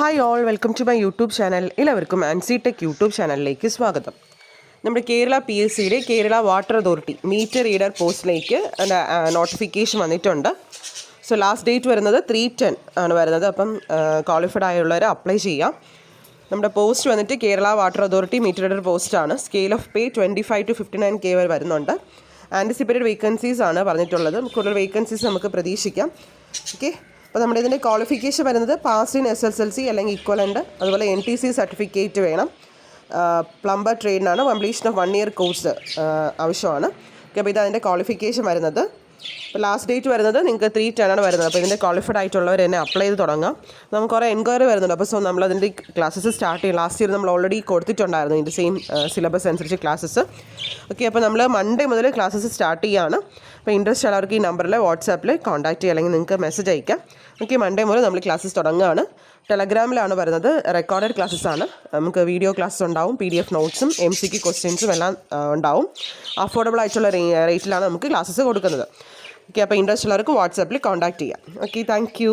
Hi all, welcome to my YouTube channel. എല്ലാവർക്കും Ancy tech YouTube ചാനലിലേക്ക് സ്വാഗതം. നമ്മുടെ കേരള PSCയുടെ Kerala water authority meter reader പോസ്റ്റിലേക്ക് നോട്ടിഫിക്കേഷൻ വന്നിട്ടുണ്ട്. സോ ലാസ്റ്റ് ഡേറ്റ് വരുന്നത് 3/10 ആണ് വരുന്നത്. അപ്പം ക്വാളിഫൈഡ് ആയുള്ളവർ അപ്ലൈ ചെയ്യാം. നമ്മുടെ പോസ്റ്റ് വന്നിട്ട് Kerala water authority meter reader പോസ്റ്റാണ്. Scale of pay 25 to 59K വരെ വരുന്നുണ്ട്. ആൻറ്റിസിപ്പേറ്റഡ് വേക്കൻസീസ് ആണ് പറഞ്ഞിട്ടുള്ളത്. കൂടുതൽ വേക്കൻസീസ് നമുക്ക് പ്രതീക്ഷിക്കാം. ഓക്കെ, അപ്പോൾ നമ്മുടെ ഇതിൻ്റെ ക്വാളിഫിക്കേഷൻ വരുന്നത് പാസ് ഇൻ SSLC അല്ലെങ്കിൽ ഇക്വലൻ്റ്, അതുപോലെ NTC സർട്ടിഫിക്കറ്റ് വേണം. പ്ലംബർ ട്രേഡിനാണ്. കംപ്ലീഷൻ ഓഫ് 1 year കോഴ്സ് ആവശ്യമാണ്. ഓക്കെ, അപ്പോൾ ഇത് അതിൻ്റെ ക്വാളിഫിക്കേഷൻ വരുന്നത്. അപ്പോൾ ലാസ്റ്റ് ഡേറ്റ് വരുന്നത് നിങ്ങൾക്ക് 3/10 ആണ് വരുന്നത്. അപ്പോൾ ഇതിൻ്റെ ക്വാളിഫൈഡ് ആയിട്ടുള്ളവർ തന്നെ അപ്ലൈ ചെയ്ത് തുടങ്ങാം. നമുക്ക് കുറേ എൻക്വയറി വരുന്നുണ്ട്. അപ്പോൾ നമ്മളതിൻ്റെ ക്ലാസ്സസ് സ്റ്റാർട്ട് ചെയ്യും. ലാസ്റ്റ് ഇയർ നമ്മൾ ഓൾറെഡി കൊടുത്തിട്ടുണ്ടായിരുന്നു ഇതിൻ്റെ സെയിം സിലബസ് അനുസരിച്ച് ക്ലാസ്സസ്. ഓക്കെ, അപ്പോൾ നമ്മൾ മൺഡേ മുതൽ ക്ലാസ്സസ് സ്റ്റാർട്ട് ചെയ്യുകയാണ്. അപ്പോൾ ഇൻട്രസ്റ്റ് ഉള്ളവർക്ക് ഈ നമ്പറിൽ വാട്സാപ്പിൽ കോൺടാക്ട് ചെയ്യുക, അല്ലെങ്കിൽ നിങ്ങൾക്ക് മെസ്സേജ് അയക്കാം. ഓക്കെ, മൺഡേ മുതൽ നമ്മൾ ക്ലാസ്സസ് തുടങ്ങുകയാണ്. ടെലഗ്രാമിലാണ് വരുന്നത്. റെക്കോർഡഡ് ക്ലാസ്സസ് ആണ്. നമുക്ക് വീഡിയോ ക്ലാസ്സസ് ഉണ്ടാവും, PDF നോട്ട്സും MCQ ക്വസ്റ്റ്യൻസും എല്ലാം ഉണ്ടാവും. അഫോർഡബിൾ ആയിട്ടുള്ള റേറ്റിലാണ് നമുക്ക് ക്ലാസ്സസ് കൊടുക്കുന്നത്. ഓക്കെ, അപ്പോൾ ഇൻട്രസ്റ്റ് ഉള്ളവർക്ക് വാട്സാപ്പിൽ കോൺടാക്ട് ചെയ്യാം. Okay, thank you.